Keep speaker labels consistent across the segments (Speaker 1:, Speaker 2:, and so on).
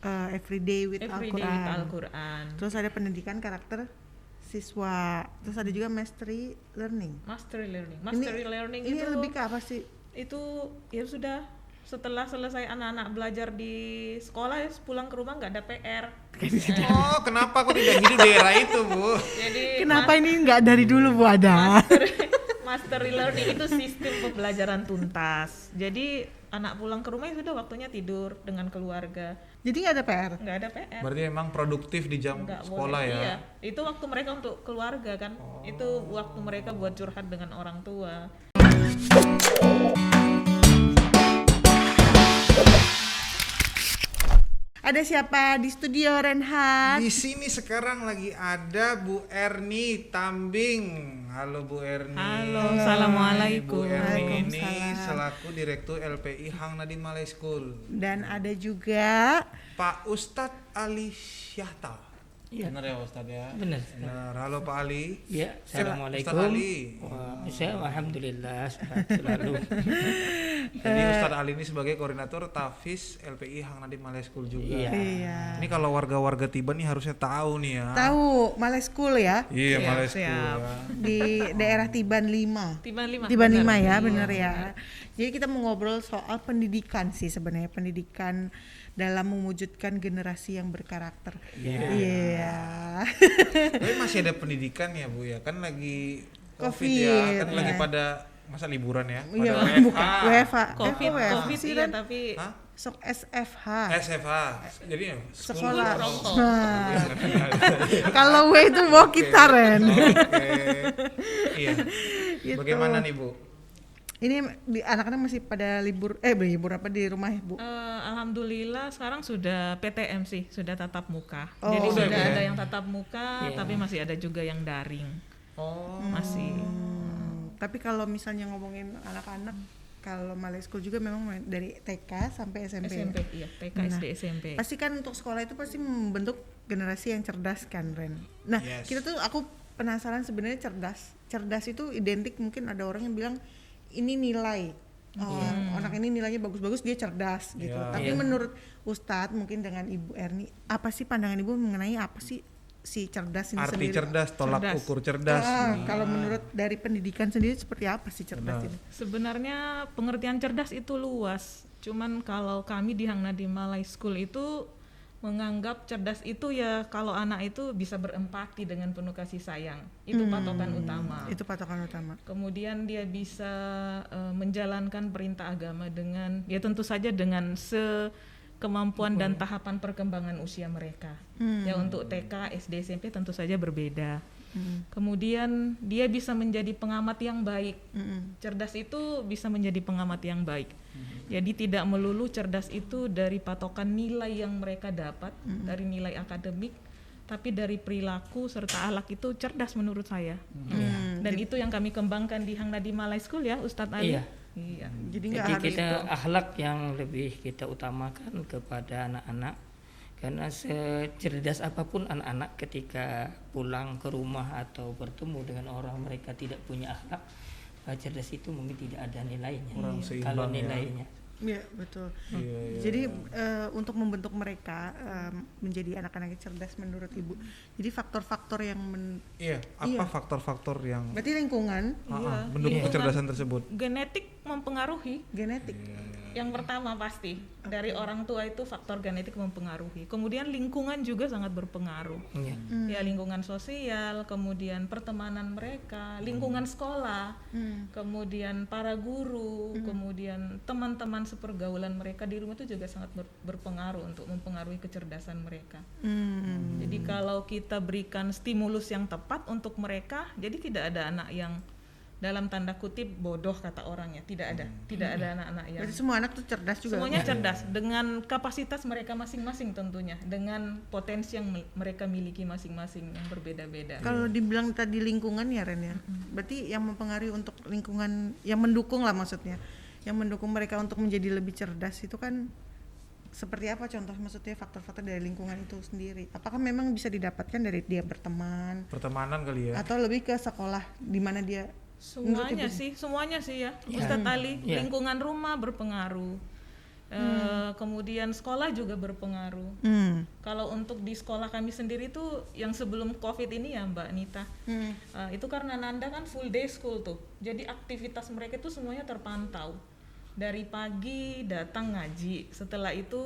Speaker 1: Everyday with
Speaker 2: Everyday
Speaker 1: Al-Quran.
Speaker 2: with Al-Quran.
Speaker 1: Terus ada pendidikan karakter siswa. Terus ada juga mastery learning.
Speaker 2: Mastery learning
Speaker 1: Ini
Speaker 2: itu
Speaker 1: lebih ke apa sih?
Speaker 2: Itu ya sudah, setelah selesai anak-anak belajar di sekolah ya pulang ke rumah nggak ada PR.
Speaker 3: Oh, kenapa kok tidak gitu di era itu, Bu?
Speaker 2: Jadi
Speaker 1: Kenapa ini nggak dari dulu Bu ada?
Speaker 2: mastery learning itu sistem pembelajaran tuntas. Jadi anak pulang ke rumah ya sudah waktunya tidur dengan keluarga.
Speaker 1: Jadi nggak ada PR.
Speaker 2: Nggak ada PR.
Speaker 3: Berarti emang produktif di jam
Speaker 2: Nggak
Speaker 3: sekolah
Speaker 2: boleh.
Speaker 3: ya?
Speaker 2: Iya, itu waktu mereka untuk keluarga kan. Itu waktu mereka buat curhat dengan orang tua.
Speaker 1: Ada siapa di studio Renhat?
Speaker 3: Di sini sekarang lagi ada Bu Erni Tambing. Halo Bu Erni.
Speaker 2: Halo, assalamualaikum.
Speaker 3: Bu Erni ini
Speaker 1: Waalaikumsalam.
Speaker 3: selaku Direktur LPI Hang Nadiem Malay School.
Speaker 1: Dan ada juga
Speaker 3: Pak Ustadz Ali Syahta.
Speaker 4: Ya.
Speaker 3: Benar ya Ustadz ya?
Speaker 4: Benar.
Speaker 3: Benar. Halo Pak Ali.
Speaker 4: Ya, assalamualaikum.
Speaker 3: Ustadz Ali.
Speaker 4: Wah, saya alhamdulillah sehat selalu.
Speaker 3: Jadi Ustadz Ali ini sebagai koordinator Tafiz LPI Hang Nadiem Malay School juga.
Speaker 4: Iya.
Speaker 1: iya.
Speaker 3: Ini kalau warga-warga Tiban nih harusnya tahu nih ya.
Speaker 1: Tahu Malay School ya
Speaker 3: Iya,
Speaker 2: Siap,
Speaker 3: Malay
Speaker 2: siap.
Speaker 3: School ya.
Speaker 1: di daerah Tiban 5.
Speaker 2: Tiban 5.
Speaker 1: Tiban 5 ya, benar ya. Jadi kita mau ngobrol soal pendidikan sih sebenarnya, pendidikan dalam mewujudkan generasi yang berkarakter. Iya.
Speaker 3: Tapi masih ada pendidikan ya Bu ya, kan lagi COVID
Speaker 1: Covid,
Speaker 3: ya, kan lagi
Speaker 1: iya.
Speaker 3: pada masa liburan ya,
Speaker 1: Iya,
Speaker 3: pada
Speaker 1: bukan WFH.
Speaker 2: COVID
Speaker 1: WFH sih,
Speaker 2: iya,
Speaker 1: Ren?
Speaker 2: tapi
Speaker 3: Hah?
Speaker 1: Sok SFH.
Speaker 3: SFH. Jadi ya,
Speaker 1: Sekolah.
Speaker 2: Rokok.
Speaker 1: Nah, kalau W itu bawa kita Ren.
Speaker 3: Oke. Iya.
Speaker 1: Gitu.
Speaker 3: Bagaimana nih Bu?
Speaker 1: Ini anak-anak masih pada libur apa di rumah ya Bu?
Speaker 2: Alhamdulillah sekarang sudah PTM sih, sudah tatap muka.
Speaker 1: Oh,
Speaker 2: Jadi
Speaker 3: udah
Speaker 2: sudah
Speaker 3: ya?
Speaker 2: ada yang tatap muka,
Speaker 4: Iya.
Speaker 2: tapi masih ada juga yang daring.
Speaker 3: Oh.
Speaker 2: Masih.
Speaker 1: Tapi kalau misalnya ngomongin anak-anak, kalau Malay School juga memang dari TK sampai SMP.
Speaker 2: SMP, iya, TK,
Speaker 1: Nah,
Speaker 2: SD, SMP.
Speaker 1: Pasti kan untuk sekolah itu pasti membentuk generasi yang cerdas kan Ren. Nah
Speaker 3: Yes.
Speaker 1: kita tuh aku penasaran sebenarnya cerdas itu identik, mungkin ada orang yang bilang ini nilai. Anak ini nilainya bagus-bagus, dia cerdas gitu.
Speaker 3: Iya.
Speaker 1: Tapi
Speaker 4: Iya.
Speaker 1: menurut Ustadz mungkin dengan Ibu Erni, apa sih pandangan Ibu mengenai apa sih si cerdas ini
Speaker 3: Arti
Speaker 1: sendiri?
Speaker 3: cerdas, tolak
Speaker 2: Cerdas.
Speaker 3: ukur cerdas.
Speaker 1: Kalau menurut dari pendidikan sendiri seperti apa sih cerdas
Speaker 3: Benar.
Speaker 1: ini?
Speaker 2: Sebenarnya pengertian cerdas itu luas. Cuman kalau kami di Hang Nadiem Malay School itu menganggap cerdas itu ya kalau anak itu bisa berempati dengan penuh kasih sayang. Itu patokan utama.
Speaker 1: Itu patokan utama.
Speaker 2: Kemudian dia bisa menjalankan perintah agama dengan ya tentu saja dengan kemampuan dan tahapan perkembangan usia mereka. Ya untuk TK, SD, SMP tentu saja berbeda. Kemudian dia bisa menjadi pengamat yang baik. Cerdas itu bisa menjadi pengamat yang baik. Jadi tidak melulu cerdas itu dari patokan nilai yang mereka dapat, dari nilai akademik, tapi dari perilaku serta akhlak itu cerdas menurut saya. Dan itu yang kami kembangkan di Hang Nadiem Malay School ya, Ustadz Ali.
Speaker 4: Iya.
Speaker 2: Iya.
Speaker 1: Jadi nggak
Speaker 4: Jadi
Speaker 1: harus
Speaker 4: kita akhlak yang lebih kita utamakan kepada anak-anak, karena secerdas apapun anak-anak ketika pulang ke rumah atau bertemu dengan orang mereka tidak punya akhlak, cerdas itu mungkin tidak ada nilainya.
Speaker 3: Kurang seimbang
Speaker 4: Kalau
Speaker 3: ya.
Speaker 4: nilainya.
Speaker 1: Iya betul.
Speaker 3: Iya.
Speaker 1: Jadi untuk membentuk mereka menjadi anak-anak yang cerdas menurut Ibu. Jadi faktor-faktor yang
Speaker 3: Iya, apa faktor-faktor yang
Speaker 1: berarti lingkungan,
Speaker 3: mendukung
Speaker 2: Lingkungan.
Speaker 3: kecerdasan tersebut?
Speaker 2: Genetik mempengaruhi.
Speaker 1: genetik.
Speaker 2: Yang pertama pasti dari orang tua itu faktor genetik mempengaruhi. Kemudian lingkungan juga sangat berpengaruh.
Speaker 4: Iya.
Speaker 2: Ya lingkungan sosial, kemudian pertemanan mereka, lingkungan sekolah, kemudian para guru, kemudian teman-teman sepergaulan mereka di rumah itu juga sangat berpengaruh untuk mempengaruhi kecerdasan mereka. Jadi kalau kita berikan stimulus yang tepat untuk mereka, jadi tidak ada anak yang dalam tanda kutip bodoh kata orangnya, tidak ada anak-anak yang
Speaker 1: Berarti semua anak tuh cerdas juga.
Speaker 2: semuanya cerdas dengan kapasitas mereka masing-masing tentunya, dengan potensi yang mereka miliki masing-masing yang berbeda-beda.
Speaker 1: Kalau dibilang tadi lingkungan ya Ren ya. Berarti yang mempengaruhi untuk lingkungan yang mendukung lah maksudnya. Yang mendukung mereka untuk menjadi lebih cerdas itu kan seperti apa contoh, maksudnya faktor-faktor dari lingkungan itu sendiri? Apakah memang bisa didapatkan dari dia berteman
Speaker 3: Pertemanan kali ya.
Speaker 1: atau lebih ke sekolah di mana dia
Speaker 2: Semuanya sih ya, Ustadz Ali,
Speaker 4: Iya.
Speaker 2: lingkungan rumah berpengaruh. Kemudian sekolah juga berpengaruh. Kalau untuk di sekolah kami sendiri tuh yang sebelum COVID ini ya Mbak Nita, itu karena Nanda kan full day school tuh, jadi aktivitas mereka itu semuanya terpantau. Dari pagi datang ngaji, setelah itu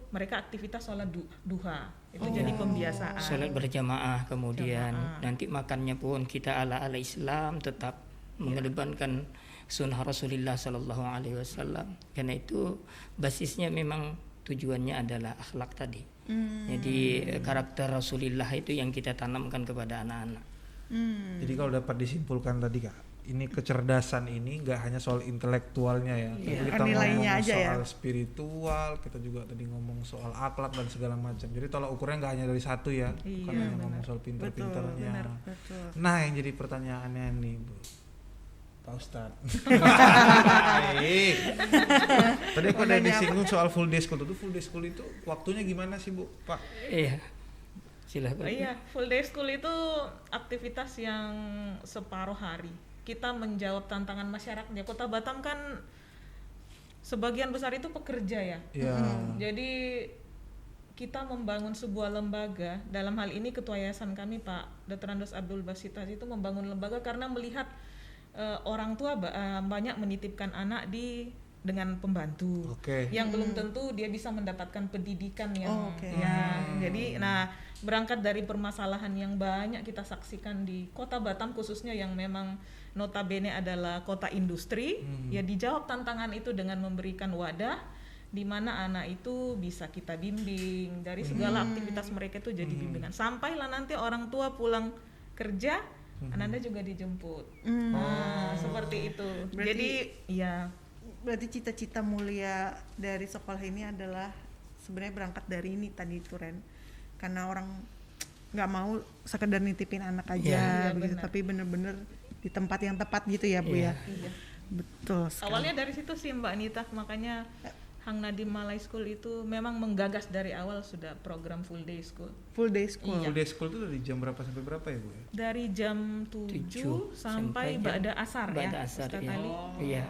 Speaker 2: mereka aktivitas sholat duha, itu jadi pembiasaan.
Speaker 4: Sholat berjamaah, kemudian nanti makannya pun kita ala Islam, tetap mengedepankan sunnah Rasulullah Sallallahu Alaihi Wasallam. Karena itu basisnya memang tujuannya adalah akhlak tadi. Jadi karakter Rasulullah itu yang kita tanamkan kepada anak-anak.
Speaker 3: Jadi kalau dapat disimpulkan tadi Kak, ini kecerdasan ini nggak hanya soal intelektualnya ya, tapi kita
Speaker 1: nilainya
Speaker 3: ngomong
Speaker 1: aja
Speaker 3: soal
Speaker 1: ya.
Speaker 3: spiritual, kita juga tadi ngomong soal akhlak dan segala macam. Jadi tolak ukurnya nggak hanya dari satu ya, bukan hanya ngomong soal pinter-pinternya. Nah yang jadi pertanyaannya nih Bu, Pak Ustadz. Baik. Tadi aku ada disinggung soal full day school. Itu full day school itu waktunya gimana sih Bu, Pak?
Speaker 4: Iya. Silakan.
Speaker 2: Iya, full day school itu aktivitas yang separuh hari. Kita menjawab tantangan masyarakatnya. Kota Batam kan sebagian besar itu pekerja ya.
Speaker 3: Iya.
Speaker 2: Jadi kita membangun sebuah lembaga, dalam hal ini ketua yayasan kami Pak Dr. Andos Abdul Basitas itu membangun lembaga karena melihat orang tua banyak menitipkan anak dengan pembantu, yang belum tentu dia bisa mendapatkan pendidikan yang jadi berangkat dari permasalahan yang banyak kita saksikan di Kota Batam khususnya yang memang notabene adalah kota industri, ya dijawab tantangan itu dengan memberikan wadah di mana anak itu bisa kita bimbing dari segala aktivitas mereka itu jadi bimbingan, sampailah nanti orang tua pulang kerja Ananda juga dijemput. Seperti itu.
Speaker 1: Berarti cita-cita mulia dari sekolah ini adalah sebenarnya berangkat dari ini tadi itu Ren, karena orang nggak mau sekedar nitipin anak aja begitu, tapi bener-bener di tempat yang tepat gitu ya Bu ya. Betul sekali.
Speaker 2: Awalnya dari situ sih Mbak Nita, makanya Hang Nadim Malay School itu memang menggagas dari awal sudah program full day school.
Speaker 3: Full day school itu dari jam berapa sampai berapa ya Bu ya?
Speaker 2: Dari jam 7 sampai ba'da asar ya.
Speaker 4: Iya.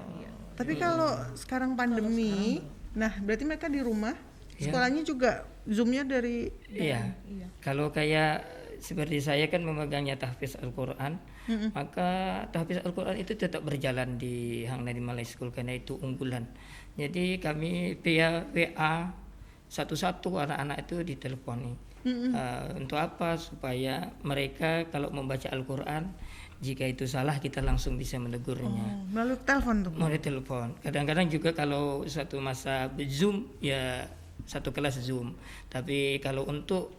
Speaker 1: Tapi kalau sekarang pandemi, nah berarti mereka di rumah, sekolahnya juga Zoom-nya dari
Speaker 4: Iya. Kalau kayak seperti saya kan memegangnya tahfiz Al-Quran, maka tahfiz Al-Quran itu tetap berjalan di Hang Nadim Malay School karena itu unggulan. Jadi kami via WA satu-satu anak-anak itu diteleponi. Untuk apa? Supaya mereka kalau membaca Al-Quran, jika itu salah kita langsung bisa menegurnya.
Speaker 1: Melalui telepon tuh?
Speaker 4: Melalui telepon. Kadang-kadang juga kalau suatu masa Zoom ya satu kelas Zoom. Tapi kalau untuk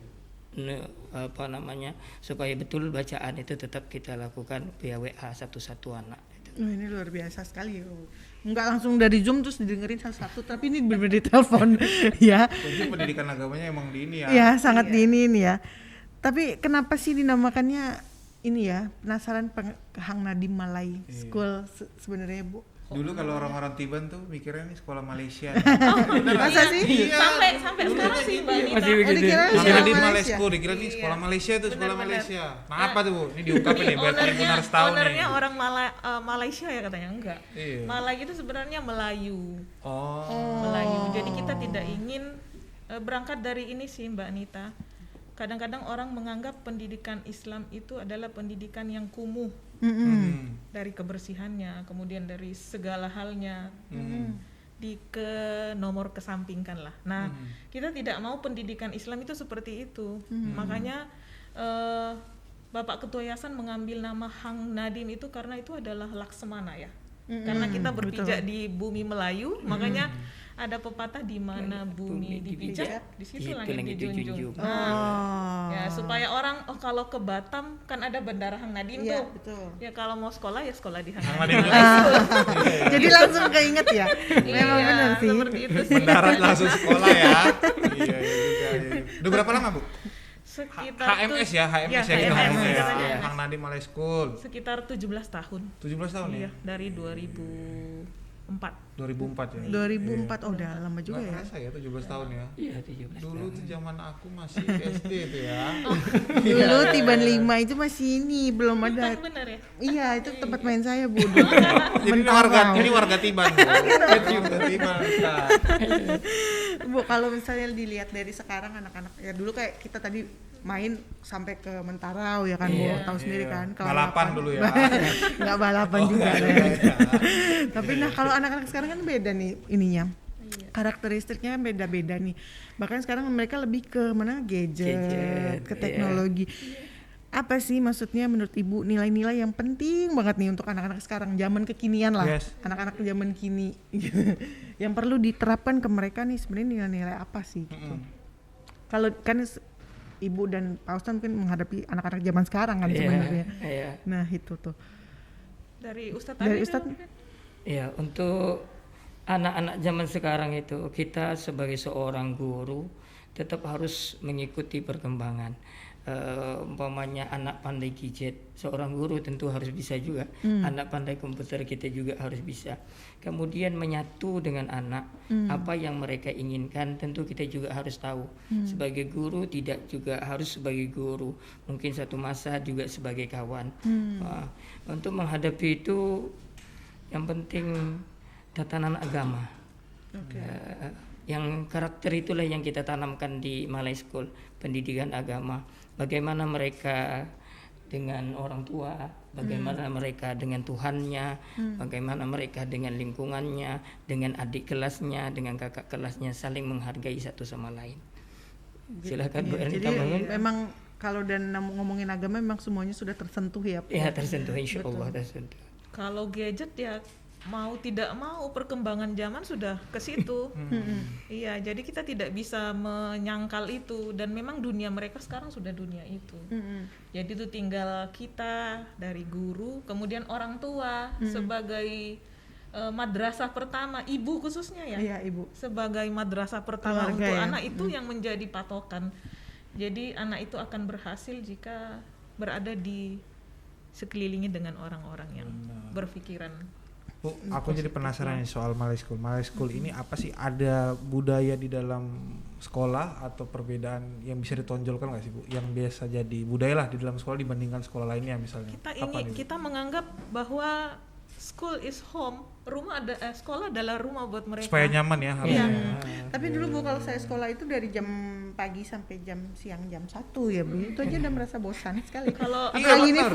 Speaker 4: supaya betul bacaan itu tetap kita lakukan via WA satu-satu anak.
Speaker 1: Ini luar biasa sekali ya. Nggak langsung dari Zoom terus didengerin satu-satu, tapi ini benar-benar di telepon ya.
Speaker 3: Jadi pendidikan agamanya emang di ini ya.
Speaker 1: Ya sangat di ini ya. Tapi kenapa sih dinamakannya ini ya? Penasaran Hang Nadim Malay School sebenarnya Bu.
Speaker 3: Dulu kalau orang-orang Tiban tuh mikirnya nih sekolah Malaysia.
Speaker 1: Masa sih?
Speaker 2: Sampai sekarang sih Mbak Nita.
Speaker 3: Hang Nadim Malay School dikira nih sekolah Malaysia tuh sekolah Malaysia. Nah apa tuh Bu? Ini diungkapin nih biar benar setahun nih.
Speaker 2: Ownernya orang Malaysia ya katanya, enggak. Malay itu sebenarnya Melayu. Melayu. Jadi kita tidak ingin berangkat dari ini sih Mbak Nita. Kadang-kadang orang menganggap pendidikan Islam itu adalah pendidikan yang kumuh, dari kebersihannya, kemudian dari segala halnya, nomor kesampingkan lah. Nah, kita tidak mau pendidikan Islam itu seperti itu. Makanya Bapak Ketua Yayasan mengambil nama Hang Nadim itu karena itu adalah laksamana ya. Karena kita berpijak di bumi Melayu, makanya ada pepatah di mana bumi dipijak, di situ langit dijunjung. Ya supaya orang kalau ke Batam kan ada Bandara Hang Nadim tuh.
Speaker 1: Betul.
Speaker 2: Ya kalau mau sekolah ya sekolah di Hang
Speaker 3: Nadim.
Speaker 1: Jadi langsung keinget ya. Memang benar sih.
Speaker 2: Seperti itu sih.
Speaker 3: Mendarat langsung sekolah ya. Iya. Udah berapa lama Bu?
Speaker 2: Sekitar
Speaker 3: HMS ya kita ngomong ya. Hang Nadim Malay School.
Speaker 2: Sekitar 17 tahun.
Speaker 3: 17 tahun ya.
Speaker 2: Dari 2004
Speaker 3: 2004 ya.
Speaker 1: 2004 oh udah lama juga
Speaker 3: Nggak
Speaker 1: ya.
Speaker 3: kerasa ya 17 tahun ya.
Speaker 4: Iya 17
Speaker 3: Dulu
Speaker 4: tahun.
Speaker 3: tuh zaman aku masih SD tuh ya.
Speaker 1: Dulu Tiban 5 itu masih ini belum ada.
Speaker 2: Kan bener ya?
Speaker 1: Iya, itu tempat main saya, Bu. dulu.
Speaker 3: Jadi ini warga Tiban. Bu. Warga Tiban. Nah.
Speaker 1: Bu, kalau misalnya dilihat dari sekarang anak-anak ya dulu kayak kita tadi main sampai ke Mentarau ya kan, Bu. Tahu sendiri kan. Kalau
Speaker 3: Balapan dulu ya.
Speaker 1: Nggak balapan juga.
Speaker 3: Iya.
Speaker 1: Tapi nah kalau anak-anak sekarang kan beda nih ininya. Karakteristiknya beda-beda nih. Bahkan sekarang mereka lebih ke mana gadget, ke teknologi. Apa sih maksudnya menurut Ibu nilai-nilai yang penting banget nih untuk anak-anak sekarang zaman kekinian lah.
Speaker 3: Yes.
Speaker 1: Anak-anak zaman kini yang perlu diterapkan ke mereka nih sebenarnya nilai-nilai apa sih gitu. Kalau kan Ibu dan Pak Ustadz mungkin menghadapi anak-anak zaman sekarang kan sebenarnya.
Speaker 4: Iya.
Speaker 1: Nah, itu tuh.
Speaker 2: Dari Ustadz
Speaker 1: Dari
Speaker 2: tadi
Speaker 1: Ustadz.
Speaker 2: mungkin.
Speaker 4: Ya, untuk anak-anak zaman sekarang itu kita sebagai seorang guru tetap harus mengikuti perkembangan. Umpamanya anak pandai gadget, seorang guru tentu harus bisa juga. Anak pandai komputer kita juga harus bisa. Kemudian menyatu dengan anak, apa yang mereka inginkan tentu kita juga harus tahu. Sebagai guru tidak juga harus sebagai guru, mungkin satu masa juga sebagai kawan. Untuk menghadapi itu yang penting tatanan agama. Yang karakter itulah yang kita tanamkan di Malay School, pendidikan agama. Bagaimana mereka dengan orang tua, bagaimana mereka dengan Tuhannya, bagaimana mereka dengan lingkungannya, dengan adik kelasnya, dengan kakak kelasnya, saling menghargai satu sama lain. Silakan Bu Ernita.
Speaker 1: Jadi memang kalau dan ngomongin agama memang semuanya sudah tersentuh ya.
Speaker 4: Ya tersentuh, insya Allah tersentuh.
Speaker 2: Kalau gadget ya mau tidak mau perkembangan zaman sudah ke situ. Iya, jadi kita tidak bisa menyangkal itu dan memang dunia mereka sekarang sudah dunia itu. Jadi itu tinggal kita dari guru, kemudian orang tua sebagai madrasah pertama, ibu khususnya ya.
Speaker 1: Iya, Ibu.
Speaker 2: Sebagai madrasah pertama
Speaker 1: Keluarga
Speaker 2: untuk
Speaker 1: ya.
Speaker 2: anak itu yang menjadi patokan. Jadi anak itu akan berhasil jika berada di sekelilingi dengan orang-orang yang berpikiran.
Speaker 3: Bu, aku jadi penasaran nih soal Malay School. Malay School ini apa sih? Ada budaya di dalam sekolah atau perbedaan yang bisa ditonjolkan nggak sih, Bu? Yang biasa jadi budaya lah di dalam sekolah dibandingkan sekolah lainnya misalnya.
Speaker 2: Kita menganggap bahwa school is home, sekolah adalah rumah buat mereka.
Speaker 3: Supaya nyaman ya harusnya.
Speaker 1: Tapi dulu Bu kalau saya sekolah itu dari jam pagi sampai jam siang jam 1 ya Bu. Itu aja udah merasa bosan sekali.
Speaker 2: Kalau
Speaker 1: apalagi ini
Speaker 3: benar.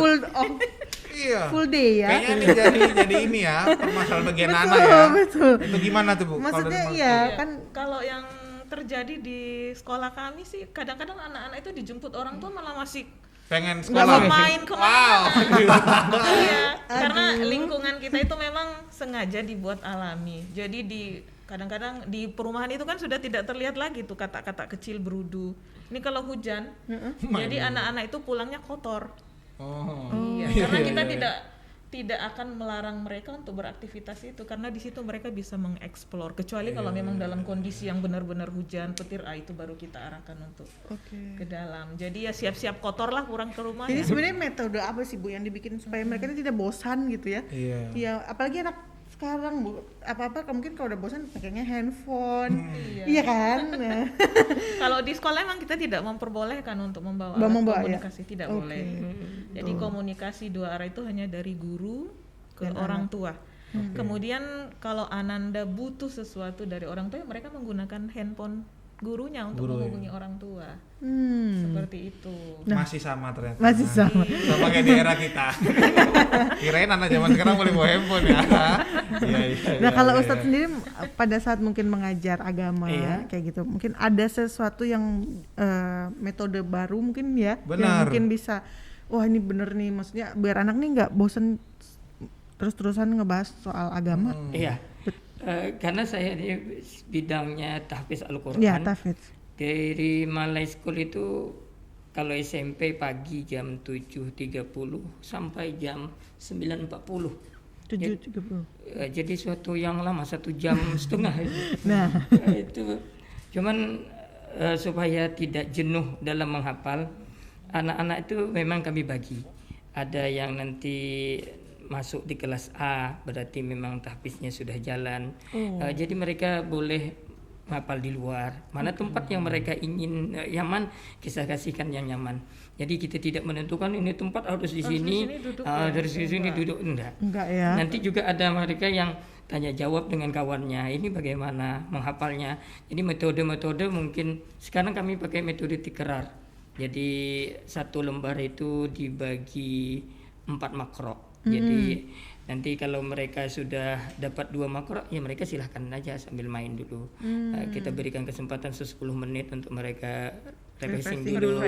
Speaker 1: full day ya.
Speaker 3: Kayaknya ini jadi ini ya permasalahan bagian anak ya.
Speaker 1: Betul.
Speaker 3: Itu gimana tuh Bu?
Speaker 1: Maksudnya
Speaker 3: Kalau dari
Speaker 1: iya
Speaker 3: Malay
Speaker 1: kan
Speaker 2: kalau yang terjadi di sekolah kami sih kadang-kadang anak-anak itu dijemput orang tua malah masih
Speaker 3: pengen
Speaker 1: Nggak
Speaker 3: sekolah.
Speaker 1: mau
Speaker 2: main kemana-mana. Iya, karena
Speaker 1: Aduh.
Speaker 2: lingkungan kita itu memang sengaja dibuat alami. Jadi kadang-kadang di perumahan itu kan sudah tidak terlihat lagi tuh kata-kata kecil berudu. Ini kalau hujan, jadi anak-anak itu pulangnya kotor. Iya, karena kita tidak akan melarang mereka untuk beraktivitas itu karena di situ mereka bisa mengeksplor. Kecuali kalau memang dalam kondisi yang benar-benar hujan, petir, itu baru kita arahkan untuk ke dalam. Jadi ya siap-siap kotor lah pulang ke rumah.
Speaker 1: Jadi
Speaker 2: Ya.
Speaker 1: sebenarnya metode apa sih Bu yang dibikin supaya mereka ini tidak bosan gitu ya?
Speaker 3: Iya.
Speaker 1: Iya, apalagi anak sekarang Bu, apa-apa mungkin kalau udah bosan pakainya handphone. Iya kan? Nah.
Speaker 2: Kalau di sekolah emang kita tidak memperbolehkan untuk membawa
Speaker 1: Membawa,
Speaker 2: alat
Speaker 1: ya?
Speaker 2: komunikasi, tidak
Speaker 1: Oke.
Speaker 2: boleh. Jadi komunikasi dua arah itu hanya dari guru ke orang tua. Kemudian kalau Ananda butuh sesuatu dari orang tua, mereka menggunakan handphone gurunya untuk menghubungi orang tua. Seperti itu.
Speaker 3: Masih sama ternyata.
Speaker 1: Masih sama.
Speaker 3: Sama kayak di era kita. Kirain anak zaman sekarang boleh bawa handphone ya.
Speaker 1: Nah kalau Ustadz sendiri pada saat mungkin mengajar agama kayak gitu, mungkin ada sesuatu yang metode baru mungkin ya, yang
Speaker 3: Benar.
Speaker 1: mungkin bisa, wah ini bener nih, maksudnya biar anak nih nggak bosen terus-terusan ngebahas soal agama.
Speaker 4: Iya. Karena saya di bidangnya tahfiz Al-Quran.
Speaker 1: Ya, tahfidz.
Speaker 4: Dari Malay School itu kalau SMP pagi jam 7.30 sampai jam 9.40.
Speaker 1: 7.30.
Speaker 4: Jadi suatu yang lama, 1 jam setengah.
Speaker 1: Nah,
Speaker 4: Itu cuman supaya tidak jenuh dalam menghafal, anak-anak itu memang kami bagi. Ada yang nanti masuk di kelas A berarti memang tahfiznya sudah jalan. Jadi mereka boleh hafal di luar. Mana tempat yang mereka ingin nyaman, kita kasihkan yang nyaman. Jadi kita tidak menentukan ini tempat harus di sini, dari sini duduk enggak
Speaker 1: ya.
Speaker 4: Nanti juga ada mereka yang tanya jawab dengan kawannya, ini bagaimana menghafalnya. Jadi metode-metode mungkin sekarang kami pakai metode tikerar. Jadi satu lembar itu dibagi 4 makro. Jadi nanti kalau mereka sudah dapat 2 makro, ya mereka silahkan aja sambil main dulu. Kita berikan kesempatan 10 menit untuk mereka refreshing dulu.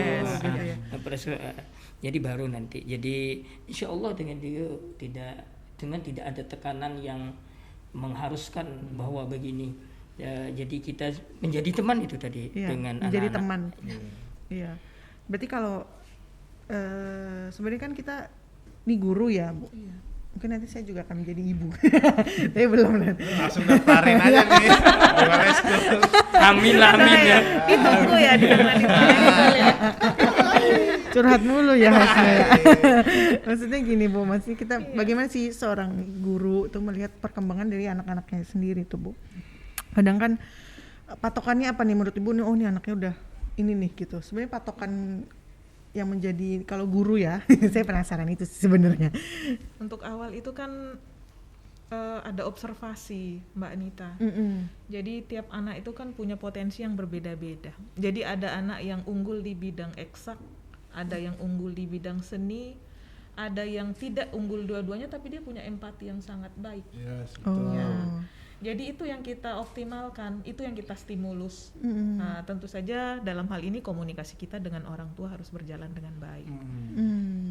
Speaker 4: Jadi baru nanti. Jadi insya Allah dengan dia tidak ada tekanan yang mengharuskan bahwa begini. Jadi kita menjadi teman itu tadi dengan
Speaker 1: menjadi
Speaker 4: anak-anak.
Speaker 1: teman. Iya. Berarti kalau sebenarnya kan kita ini guru ya, Bu. Mungkin nanti saya juga akan menjadi ibu. Tapi belum nanti.
Speaker 3: Langsung daftarin aja nih.
Speaker 4: Amin ya.
Speaker 2: Ditunggu ya di
Speaker 1: Curhat mulu ya hasilnya. Maksudnya gini Bu, masih kita bagaimana sih seorang guru tuh melihat perkembangan dari anak-anaknya sendiri tuh Bu. Kadang kan patokannya apa nih menurut Ibu nih, oh nih anaknya udah ini nih gitu. Sebenarnya patokan yang menjadi kalau guru ya, saya penasaran itu sebenarnya.
Speaker 2: Untuk awal itu kan ada observasi Mbak Anita. Jadi tiap anak itu kan punya potensi yang berbeda-beda. Jadi ada anak yang unggul di bidang eksak, ada yang unggul di bidang seni, ada yang tidak unggul dua-duanya tapi dia punya empati yang sangat baik.
Speaker 3: Yes, betul.
Speaker 2: Ya. Jadi itu yang kita optimalkan, itu yang kita stimulus. Nah, tentu saja dalam hal ini komunikasi kita dengan orang tua harus berjalan dengan baik.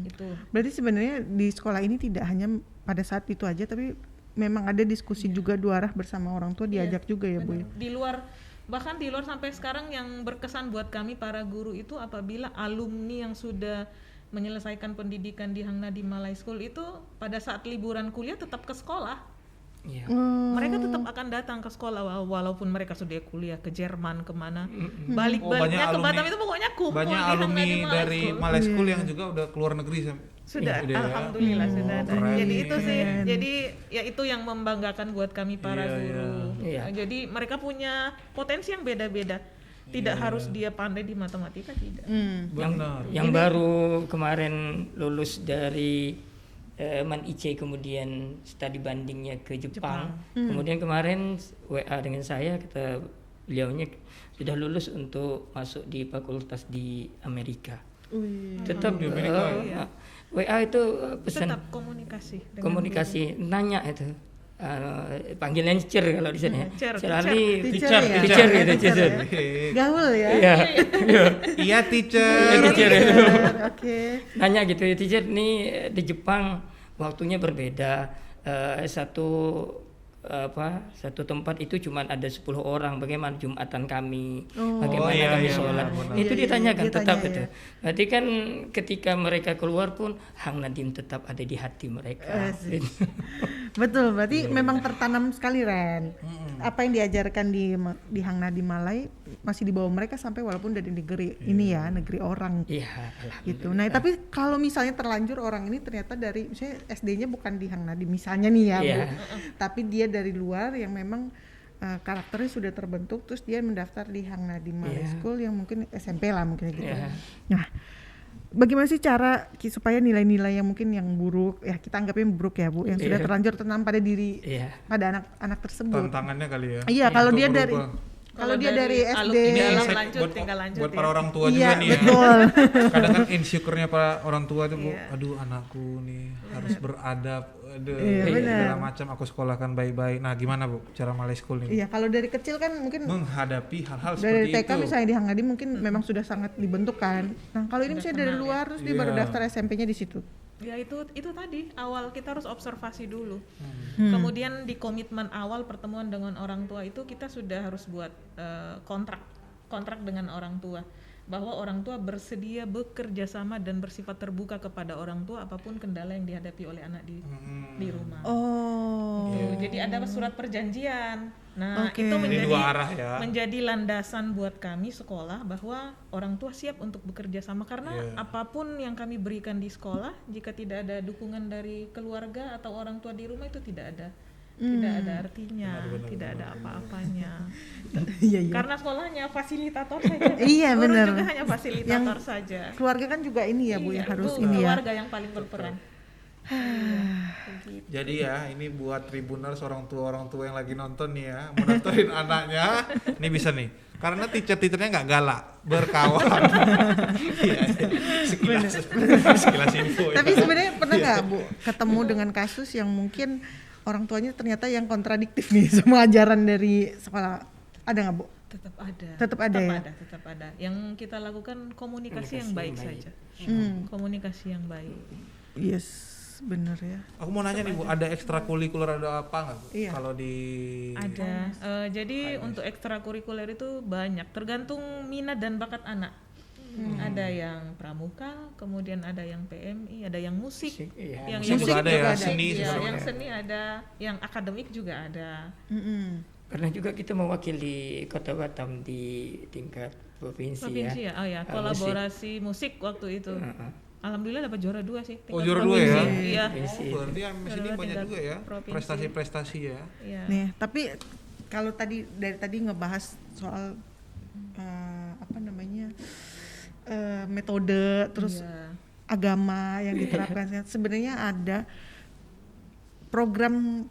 Speaker 2: Itu.
Speaker 1: Berarti sebenarnya di sekolah ini tidak hanya pada saat itu aja, tapi memang ada diskusi juga dua arah bersama orang tua diajak juga ya Bu ya.
Speaker 2: Di luar, bahkan di luar sampai sekarang yang berkesan buat kami para guru itu apabila alumni yang sudah menyelesaikan pendidikan di Hang Nadiem Malay School itu pada saat liburan kuliah tetap ke sekolah. Mereka tetap akan datang ke sekolah walaupun mereka sudah kuliah ke Jerman kemana, balik-baliknya ke Batam itu pokoknya kumpul
Speaker 3: banyak
Speaker 2: di Hang
Speaker 3: alumni
Speaker 2: Nadiem Malay
Speaker 3: dari
Speaker 2: School.
Speaker 3: Malay School yang juga udah keluar negeri
Speaker 2: Sudah,
Speaker 3: ya.
Speaker 2: alhamdulillah sudah ada.
Speaker 3: Keren.
Speaker 2: Jadi itu sih, jadi ya itu yang membanggakan buat kami para guru.
Speaker 4: Iya.
Speaker 2: Jadi mereka punya potensi yang beda-beda. Tidak harus dia pandai di matematika, tidak.
Speaker 3: Benar.
Speaker 4: Yang baru kemarin lulus dari Man IC kemudian studi bandingnya ke Jepang. Kemudian kemarin WA dengan saya, kata beliaunya sudah lulus untuk masuk di fakultas di Amerika. Tetap
Speaker 3: di Amerika.
Speaker 4: WA itu pesan
Speaker 2: Tetap komunikasi. dengan
Speaker 4: komunikasi, nanya itu. Panggilannya teacher kalau di sana.
Speaker 2: Teacher.
Speaker 1: Teacher ya?
Speaker 4: Teacher gitu, teacher.
Speaker 1: Gaul ya?
Speaker 4: Iya.
Speaker 3: Iya teacher.
Speaker 4: Teacher.
Speaker 1: Oke.
Speaker 4: Nanya gitu ya, teacher nih di Jepang waktunya berbeda. Satu tempat itu cuma ada 10 orang, bagaimana Jumatan kami, bagaimana kami sholat, itu ditanyakan tetap itu. Berarti kan ketika mereka keluar pun Hang Nadiem tetap ada di hati mereka.
Speaker 1: Betul, berarti memang tertanam sekali Ren. Apa yang diajarkan di Hang Nadiem Malay masih dibawa mereka sampai walaupun dari negeri ini ya, negeri orang.
Speaker 4: Iya,
Speaker 1: Gitu. Nah, tapi kalau misalnya terlanjur orang ini ternyata dari misalnya SD-nya bukan di Hang Nadiem misalnya nih ya, Bu. Tapi dia dari luar yang memang karakternya sudah terbentuk, terus dia mendaftar di Hang Nadiem Malay School yang mungkin SMP lah mungkin gitu. Nah, bagaimana sih cara supaya nilai-nilai yang mungkin yang buruk, ya kita anggapnya buruk ya Bu, yang sudah terlanjur tanam pada diri pada anak-anak tersebut.
Speaker 3: Tantangannya kali ya.
Speaker 1: Iya, kalau dia
Speaker 3: berubah.
Speaker 1: dari kalau dia dari SD
Speaker 2: tinggal lanjut
Speaker 3: buat
Speaker 2: ya.
Speaker 3: para orang tua
Speaker 1: iya,
Speaker 3: juga nih
Speaker 1: betul.
Speaker 3: ya. Kadang kan insecure-nya para orang tua itu Bu, aduh anakku nih harus beradab, segala macam aku sekolahkan baik-baik. Nah, gimana Bu cara Malay School nih?
Speaker 1: Iya, kalau dari kecil kan mungkin
Speaker 3: Menghadapi hal-hal
Speaker 1: dari
Speaker 3: seperti
Speaker 1: TK
Speaker 3: itu.
Speaker 1: misalnya di Hang Nadiem mungkin memang sudah sangat dibentuk kan. Nah, kalau ini misalnya dari luar terus dia baru daftar SMP-nya di situ.
Speaker 2: Ya itu tadi awal kita harus observasi dulu. Kemudian di komitmen awal pertemuan dengan orang tua itu kita sudah harus buat kontrak dengan orang tua bahwa orang tua bersedia bekerja sama dan bersifat terbuka kepada orang tua apapun kendala yang dihadapi oleh anak di rumah.
Speaker 1: Oh.
Speaker 2: Gitu. Jadi ada surat perjanjian. Nah,
Speaker 1: Oke.
Speaker 2: itu
Speaker 3: Ini dua arah ya.
Speaker 2: menjadi landasan buat kami sekolah bahwa orang tua siap untuk bekerja sama karena
Speaker 3: Iya.
Speaker 2: apapun yang kami berikan di sekolah, jika tidak ada dukungan dari keluarga atau orang tua di rumah itu tidak ada artinya, tidak ada apa-apanya.
Speaker 1: Iya, iya.
Speaker 2: Karena sekolahnya fasilitator saja.
Speaker 1: Iya,
Speaker 2: Guru
Speaker 1: benar.
Speaker 2: juga hanya fasilitator saja.
Speaker 1: Keluarga kan juga ini ya Bu ya,
Speaker 2: Iya,
Speaker 1: harus
Speaker 2: itu
Speaker 1: ini ya.
Speaker 2: keluarga yang paling berperan. Iya, begitu.
Speaker 3: Jadi ya, ini buat Tribuners orang tua yang lagi nonton nih ya, mau nontonin anaknya, ini bisa nih. Karena teacher-teachernya nggak galak, berkawan. Iya, sekilas info.
Speaker 1: Tapi
Speaker 3: ya.
Speaker 1: sebenarnya pernah nggak Bu ketemu dengan kasus yang mungkin orang tuanya ternyata yang kontradiktif nih sama ajaran dari sekolah? Ada nggak Bu?
Speaker 2: Tetap ada.
Speaker 1: Tetap ada ya?
Speaker 2: Tetap ada. Yang kita lakukan komunikasi yang baik saja.
Speaker 1: Hmm.
Speaker 2: Komunikasi yang baik.
Speaker 1: Yes, bener ya.
Speaker 3: Aku mau nanya nih Bu, ada ekstrakurikuler ada apa nggak Bu?
Speaker 1: Iya.
Speaker 3: Kalau di
Speaker 2: Ada. Jadi untuk ekstrakurikuler itu banyak, tergantung minat dan bakat anak. Ada yang pramuka, kemudian ada yang PMI, ada yang musik.
Speaker 4: Iya,
Speaker 2: Yang
Speaker 3: musik juga ada ya, seni
Speaker 2: ya,
Speaker 3: sebenarnya.
Speaker 2: yang seni ada, yang akademik juga ada.
Speaker 1: Mm-mm.
Speaker 4: Pernah juga kita mewakili Kota Batam di tingkat provinsi
Speaker 2: Provinsi
Speaker 4: ya.
Speaker 2: ya, oh ya, kolaborasi musik waktu itu. Alhamdulillah dapat juara 2 sih.
Speaker 3: Oh,
Speaker 2: tingkat
Speaker 3: juara 2
Speaker 2: provinsi.
Speaker 3: ya?
Speaker 2: Iya.
Speaker 3: Oh, berarti MS ini
Speaker 2: Juara
Speaker 3: banyak
Speaker 2: tingkat
Speaker 3: juga ya
Speaker 2: provinsi.
Speaker 3: prestasi-prestasi ya.
Speaker 2: Iya.
Speaker 1: Nih, tapi kalau dari tadi ngebahas soal apa namanya metode terus
Speaker 2: Iya.
Speaker 1: agama yang diterapkan, sebenarnya ada program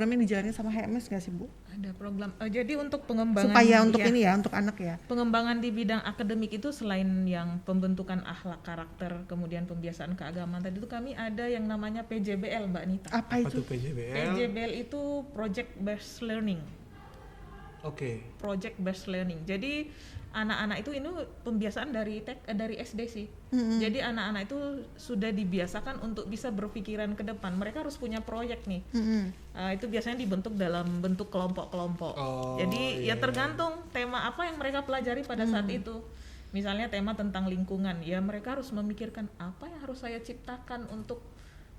Speaker 1: yang dijalani sama HMS nggak sih Bu?
Speaker 2: Ada program. Jadi untuk pengembangan
Speaker 1: Supaya untuk
Speaker 2: ya,
Speaker 1: ini ya, untuk anak ya.
Speaker 2: pengembangan di bidang akademik itu selain yang pembentukan akhlak karakter, kemudian pembiasaan keagamaan tadi itu kami ada yang namanya PJBL Mbak Nita.
Speaker 1: Apa
Speaker 3: Apa
Speaker 1: itu?
Speaker 3: tuh PJBL?
Speaker 2: PJBL itu Project Based Learning.
Speaker 3: Oke.
Speaker 2: Project Based Learning. Jadi anak-anak itu ini pembiasaan dari SD sih. Jadi anak-anak itu sudah dibiasakan untuk bisa berpikiran ke depan. Mereka harus punya proyek nih. Itu biasanya dibentuk dalam bentuk kelompok-kelompok.
Speaker 3: Oh,
Speaker 2: Jadi
Speaker 3: iya,
Speaker 2: ya tergantung tema apa yang mereka pelajari pada saat itu. Misalnya tema tentang lingkungan, ya mereka harus memikirkan apa yang harus saya ciptakan untuk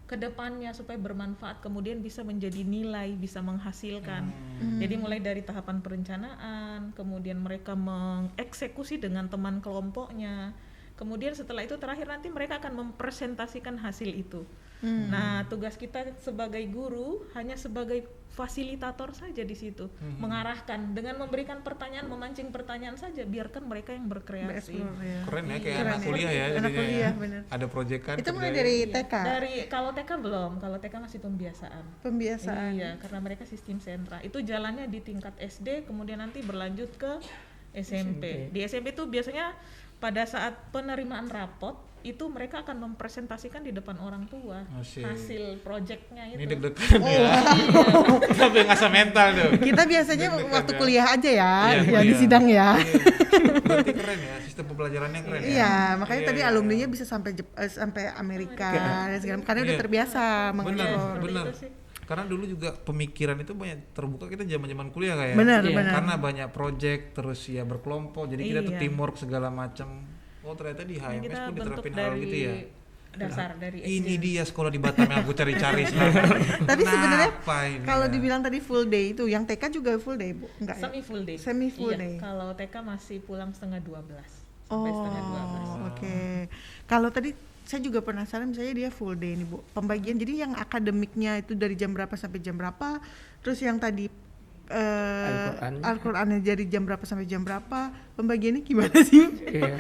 Speaker 2: kedepannya supaya bermanfaat, kemudian bisa menjadi nilai, bisa menghasilkan. Jadi mulai dari tahapan perencanaan, kemudian mereka mengeksekusi dengan teman kelompoknya, kemudian setelah itu terakhir nanti mereka akan mempresentasikan hasil itu. Nah, tugas kita sebagai guru hanya sebagai fasilitator saja di situ, mengarahkan dengan memberikan pertanyaan, memancing pertanyaan saja, biarkan mereka yang berkreasi.
Speaker 3: Keren ya, kayak anak
Speaker 1: Keren ya.
Speaker 3: kuliah ya
Speaker 1: Anak
Speaker 3: jadinya
Speaker 1: kuliah,
Speaker 3: ya.
Speaker 1: bener.
Speaker 3: Ada proyekan.
Speaker 1: Itu mulai
Speaker 3: kerjain.
Speaker 1: dari
Speaker 2: Iya.
Speaker 1: TK.
Speaker 2: Kalau TK belum, kalau TK masih pembiasaan.
Speaker 1: Pembiasaan.
Speaker 2: Iya, karena mereka sistem sentra. Itu jalannya di tingkat SD, kemudian nanti berlanjut ke SMP. Di SMP itu biasanya pada saat penerimaan rapot itu mereka akan mempresentasikan di depan orang tua
Speaker 3: Asik.
Speaker 2: hasil proyeknya itu.
Speaker 3: Ini deg-degan ya. Tapi ngasah mental tuh.
Speaker 1: Kita biasanya waktu
Speaker 3: ya.
Speaker 1: kuliah aja ya,
Speaker 3: Iya,
Speaker 1: ya di
Speaker 3: kuliah.
Speaker 1: sidang ya.
Speaker 3: Iya. Berarti keren ya, sistem pembelajarannya keren ya.
Speaker 1: Iya, makanya
Speaker 3: Iya,
Speaker 1: tadi
Speaker 3: iya,
Speaker 1: alumninya bisa sampai Amerika dan segala karena udah
Speaker 3: Iya.
Speaker 1: terbiasa
Speaker 3: Benar,
Speaker 1: mengeksplor.
Speaker 3: benar.
Speaker 2: itu sih.
Speaker 3: Karena dulu juga pemikiran itu banyak terbuka, kita zaman-zaman kuliah kayak.
Speaker 1: Benar,
Speaker 4: Iya.
Speaker 1: benar.
Speaker 3: Karena banyak project terus ya berkelompok, jadi kita tuh
Speaker 2: Iya.
Speaker 3: teamwork segala macam. Oh, ternyata di HMS
Speaker 2: Kita
Speaker 3: pun
Speaker 2: bentuk
Speaker 3: diterapin hal
Speaker 2: dari
Speaker 3: gitu ya.
Speaker 2: dasar dari SD.
Speaker 3: Ini dia sekolah di Batam yang aku cari-cari selama.
Speaker 1: Tapi sebenarnya
Speaker 3: Kenapa ini
Speaker 1: kalau
Speaker 3: ya?
Speaker 1: dibilang tadi full day itu, yang TK juga full day, Bu? Enggak ya?
Speaker 2: Semi full day.
Speaker 1: Semi full
Speaker 2: Iya,
Speaker 1: day.
Speaker 2: kalau TK masih pulang setengah 12
Speaker 1: Oh,
Speaker 2: sampai setengah 12.
Speaker 1: oke. Kalau tadi saya juga penasaran, misalnya dia full day nih Bu. Pembagian jadi yang akademiknya itu dari jam berapa sampai jam berapa? Terus yang tadi Al-Qur'annya dari jam berapa sampai jam berapa? Pembagiannya gimana sih?
Speaker 4: Iya.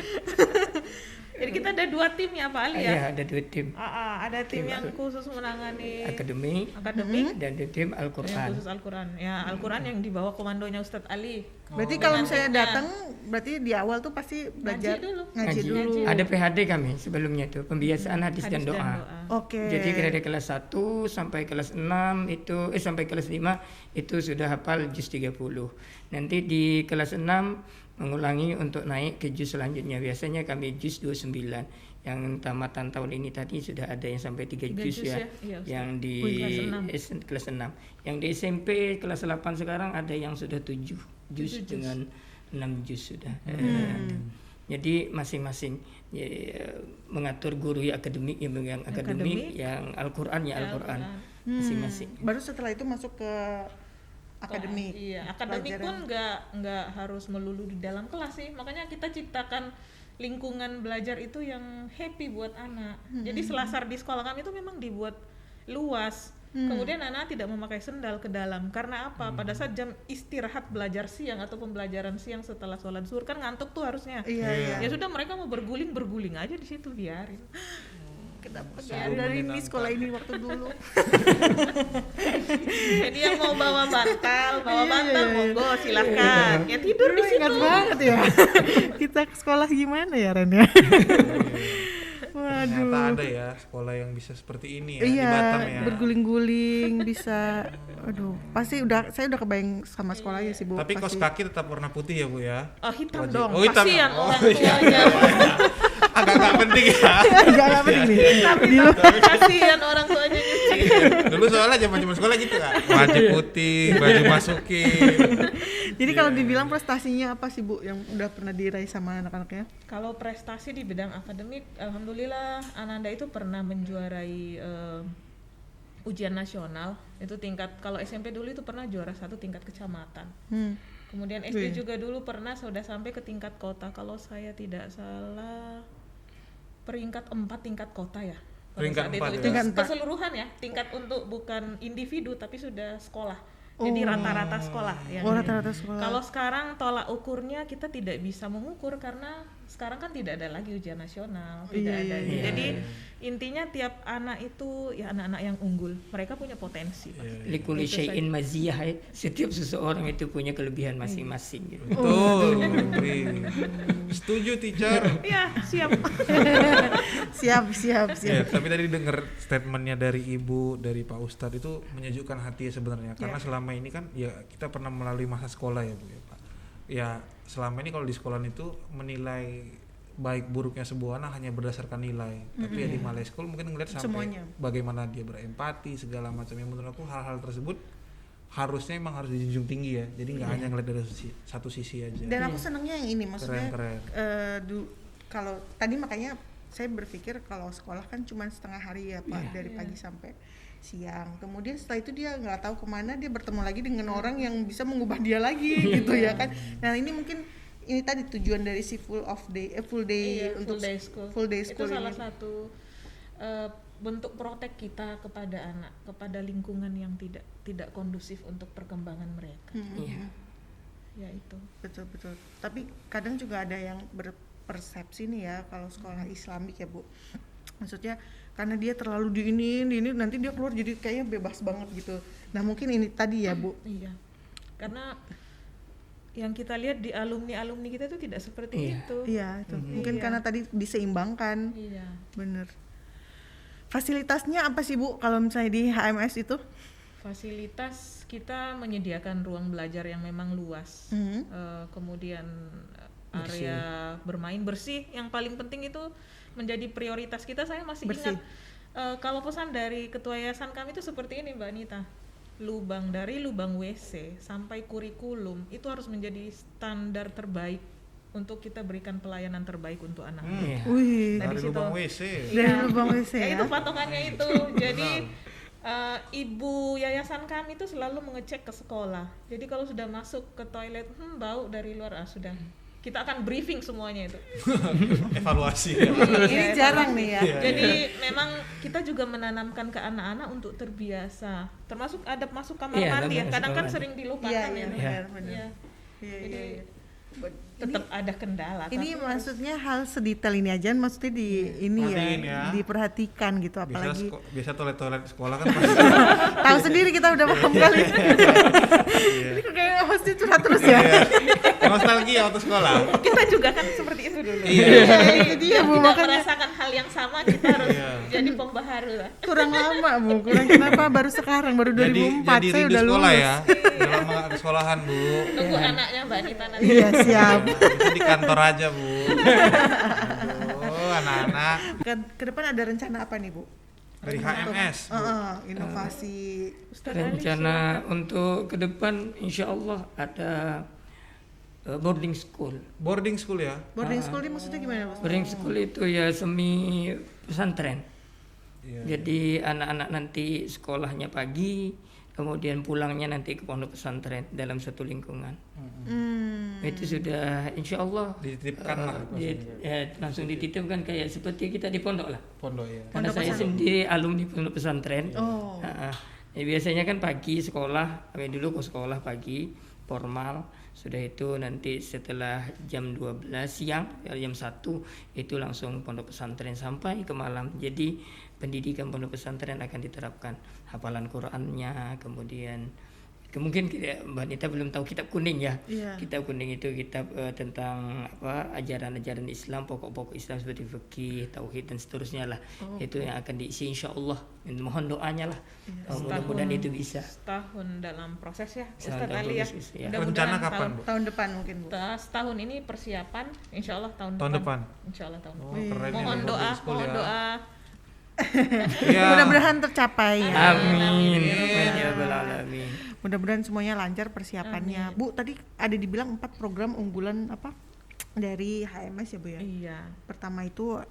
Speaker 2: Jadi kita ada 2 tim ya Pak Ali ya?
Speaker 4: Iya, ada 2 tim,
Speaker 2: Ada tim yang khusus menangani
Speaker 4: akademik
Speaker 2: akademik
Speaker 4: dan 2 tim
Speaker 2: yang
Speaker 4: Al-Quran.
Speaker 2: khusus Al-Quran. Ya, Al-Quran yang di bawah komandonya Ustadz Ali.
Speaker 1: Berarti kalau misalnya datang, berarti di awal tuh pasti belajar
Speaker 2: dulu.
Speaker 1: ngaji dulu.
Speaker 4: Ada PHD kami sebelumnya tuh, pembiasaan hadis dan doa.
Speaker 1: Oke.
Speaker 4: Jadi dari kelas 1 sampai kelas 6 itu sampai kelas 5 itu sudah hafal juz 30. Nanti di kelas 6 mengulangi untuk naik ke juz selanjutnya. Biasanya kami juz 29. Yang tamatan tahun ini tadi sudah ada yang sampai 3 juz
Speaker 2: juz
Speaker 4: ya.
Speaker 2: ya? Iya, Ustaz.
Speaker 4: Yang di kelas 6. Yang di SMP kelas 8 sekarang ada yang sudah 7 juz dengan 6 juz sudah. Jadi masing-masing ya, mengatur guru ya akademik yang megang akademik, yang Al-Qur'an ya Al-Qur'an masing-masing.
Speaker 1: Baru setelah itu masuk ke akademik.
Speaker 2: Iya, akademik pun nggak harus melulu di dalam kelas sih. Makanya kita ciptakan lingkungan belajar itu yang happy buat anak. Jadi selasar di sekolah kami itu memang dibuat luas. Kemudian anak tidak memakai sendal ke dalam. Karena apa? Pada saat jam istirahat belajar siang atau pembelajaran siang setelah sholat zuhur kan ngantuk tuh harusnya.
Speaker 1: Iya.
Speaker 2: Ya sudah, mereka mau berguling aja di situ, biarin.
Speaker 1: Kenapa dari ini sekolah ini waktu dulu?
Speaker 2: Jadi yang mau bawa bantal monggo silahkan. Ya tidur di situ.
Speaker 1: Ingat banget ya. Kita ke sekolah gimana ya, Ren ya? Waduh.
Speaker 3: Ternyata ada ya sekolah yang bisa seperti ini ya di
Speaker 1: Iya,
Speaker 3: Batam ya.
Speaker 1: berguling-guling bisa. Aduh, pasti saya udah kebayang sama sekolahnya sih, Bu.
Speaker 3: Tapi
Speaker 1: pasti.
Speaker 3: kaos kaki tetap warna putih ya Bu ya.
Speaker 2: Oh, hitam
Speaker 3: Wajib.
Speaker 2: dong.
Speaker 3: Oh, hitam.
Speaker 2: Kasihan
Speaker 3: Oh,
Speaker 2: orang
Speaker 3: iya.
Speaker 2: tuanya.
Speaker 3: Agak penting ya.
Speaker 1: Enggak penting nih.
Speaker 2: Kasihan orang tuanya nyuci.
Speaker 3: Dulu soalnya zaman sekolah gitu kan. Wajib putih, baju masukin.
Speaker 1: Jadi kalau dibilang prestasinya apa sih, Bu, yang udah pernah diraih sama anak-anaknya?
Speaker 2: Kalau prestasi di bidang akademik, alhamdulillah Ananda itu pernah menjuarai ujian nasional. Itu tingkat, kalau SMP dulu itu pernah juara 1 tingkat kecamatan. Kemudian SD juga dulu pernah sudah sampai ke tingkat kota. Kalau saya tidak salah peringkat 4 tingkat kota ya.
Speaker 3: Peringkat 4 ya?
Speaker 2: Itu
Speaker 1: Tingkat 4.
Speaker 2: keseluruhan ya, tingkat untuk bukan individu tapi sudah sekolah. Jadi rata-rata sekolah yang
Speaker 1: rata-rata sekolah.
Speaker 2: Kalau sekarang tolak ukurnya kita tidak bisa mengukur karena sekarang kan tidak ada lagi ujian nasional, tidak ada. Jadi intinya tiap anak itu ya anak-anak yang unggul, mereka punya potensi.
Speaker 4: Likulli syai'in maziyah, setiap seseorang itu punya kelebihan masing-masing gitu.
Speaker 3: Betul. Setuju teacher.
Speaker 2: Iya, siap.
Speaker 1: siap.
Speaker 3: Ya, tapi tadi dengar statementnya dari Ibu, dari Pak Ustadz itu menyejukkan hati sebenarnya. Karena selama ini kan ya kita pernah melalui masa sekolah ya Bu ya Pak. Ya selama ini kalau di sekolah itu menilai baik buruknya sebuah anak hanya berdasarkan nilai. Tapi ya di Malay School mungkin ngeliat sampai
Speaker 1: semuanya.
Speaker 3: bagaimana dia berempati segala macam. Yang menurut aku hal-hal tersebut harusnya emang harus dijunjung tinggi ya. Jadi nggak hanya ngeliat dari satu sisi aja.
Speaker 1: Dan aku senangnya yang ini, maksudnya
Speaker 3: Keren.
Speaker 1: kalau tadi makanya saya berpikir kalau sekolah kan cuma setengah hari ya Pak, dari pagi sampai siang. Kemudian setelah itu dia nggak tahu kemana, dia bertemu lagi dengan orang yang bisa mengubah dia lagi gitu ya kan. Nah ini mungkin ini tadi tujuan dari si full day untuk full day school
Speaker 2: itu salah
Speaker 1: ini.
Speaker 2: satu bentuk protek kita kepada anak, kepada lingkungan yang tidak kondusif untuk perkembangan mereka. Ya itu.
Speaker 1: Betul. Tapi kadang juga ada yang berpersepsi nih ya kalau sekolah Islamik ya Bu. Maksudnya karena dia terlalu di ini nanti dia keluar jadi kayaknya bebas banget gitu. Nah mungkin ini tadi ya Bu.
Speaker 2: Iya. Karena yang kita lihat di alumni kita itu tidak seperti itu.
Speaker 1: Iya itu. Mungkin karena tadi diseimbangkan.
Speaker 2: Iya.
Speaker 1: Bener. Fasilitasnya apa sih Bu kalau misalnya di HMS itu?
Speaker 2: Fasilitas kita menyediakan ruang belajar yang memang luas. Kemudian area bermain bersih. Yang paling penting itu menjadi prioritas kita. Saya masih
Speaker 1: Bersih.
Speaker 2: ingat kalau pesan dari ketua yayasan kami itu seperti ini Mbak Anita, dari lubang WC sampai kurikulum itu harus menjadi standar terbaik untuk kita berikan pelayanan terbaik untuk anak.
Speaker 1: Wih,
Speaker 3: Dari
Speaker 2: situ.
Speaker 3: lubang WC.
Speaker 1: dari lubang WC
Speaker 2: Ya
Speaker 1: ya.
Speaker 2: itu patokannya itu. Jadi ibu yayasan kami itu selalu mengecek ke sekolah. Jadi kalau sudah masuk ke toilet bau dari luar, sudah kita akan briefing semuanya itu.
Speaker 3: Evaluasi ya.
Speaker 1: Ini jarang nih ya.
Speaker 2: Jadi memang kita juga menanamkan ke anak-anak untuk terbiasa. Termasuk adab masuk kamar mandi ya. Kadang kan sering dilupakan ya.
Speaker 1: Benar.
Speaker 2: Jadi tetap ada kendala.
Speaker 1: Ini
Speaker 2: tapi
Speaker 1: maksudnya hal sedetail ini aja, maksudnya di ini
Speaker 3: Perhatiin
Speaker 1: ya,
Speaker 3: ya.
Speaker 1: diperhatikan gitu, apalagi
Speaker 3: Biasa toilet sekolah kan pasti.
Speaker 1: tahu sendiri kita udah paham kali. Ini kok kayak pasti curhat terus ya.
Speaker 3: Nostalgia waktu sekolah.
Speaker 2: kita juga kan seperti itu dulu.
Speaker 1: Iya, dia Bu,
Speaker 2: Tidak
Speaker 1: makanya
Speaker 2: merasakan hal yang sama, kita harus jadi pembaharu lah.
Speaker 1: kurang lama Bu, kenapa baru sekarang, baru 2004
Speaker 3: Jadi
Speaker 1: saya
Speaker 3: rindu
Speaker 1: udah
Speaker 3: sekolah
Speaker 1: lulus.
Speaker 3: ya. Udah lama gak ke sekolahan Bu.
Speaker 2: Tunggu anaknya Mbak Anita nanti.
Speaker 1: Iya siap.
Speaker 3: Itu di kantor aja Bu. Aduh, anak-anak
Speaker 1: Ke depan ada rencana apa nih Bu?
Speaker 3: dari HMS. Bu.
Speaker 1: Inovasi.
Speaker 4: Rencana untuk ke depan insya Allah ada boarding school.
Speaker 3: Boarding school ya.
Speaker 1: Boarding school ini maksudnya gimana Bu?
Speaker 4: Boarding school itu ya semi pesantren.
Speaker 3: Iya.
Speaker 4: Jadi anak-anak nanti sekolahnya pagi, kemudian pulangnya nanti ke pondok pesantren dalam satu lingkungan. Itu sudah insya Allah
Speaker 3: Dititipkan lah.
Speaker 4: langsung dititipkan kayak seperti kita di pondok lah.
Speaker 3: Pondok ya.
Speaker 4: Karena saya sendiri alumni pondok pesantren. Ya, biasanya kan pagi sekolah, dulu ke sekolah pagi formal, sudah itu nanti setelah jam 12 siang jam 1 itu langsung pondok pesantren sampai ke malam. Jadi pendidikan pondok pesantren akan diterapkan hafalan Qur'annya, kemudian mungkin Mbak Nita belum tahu kitab kuning ya. Kitab kuning itu kitab tentang ajaran-ajaran Islam, pokok-pokok Islam seperti fikih, tauhid dan seterusnya lah. Itu yang akan diisi insya Allah. Mohon doanya lah. Mudah-mudahan itu bisa.
Speaker 2: Setahun dalam proses ya,
Speaker 4: Setahun
Speaker 2: Ustaz
Speaker 4: dalam
Speaker 2: Ali ya.
Speaker 4: proses, ya.
Speaker 3: Rencana kapan, Bu?
Speaker 1: Tahun depan mungkin, Bu.
Speaker 2: Setahun ini persiapan, insya Allah tahun
Speaker 3: depan.
Speaker 2: Insya Allah tahun
Speaker 3: Oh,
Speaker 2: depan.
Speaker 3: keren
Speaker 2: Mohon
Speaker 3: ya,
Speaker 2: doa,
Speaker 3: School
Speaker 2: mohon
Speaker 3: ya.
Speaker 2: doa.
Speaker 3: Iya.
Speaker 1: Mudah-mudahan tercapai ya.
Speaker 4: Amin. Ya Rabbal alamin.
Speaker 1: Mudah-mudahan semuanya lancar persiapannya. Bu, tadi ada dibilang 4 program unggulan dari HMS ya, Bu ya?
Speaker 2: Iya.
Speaker 1: Pertama itu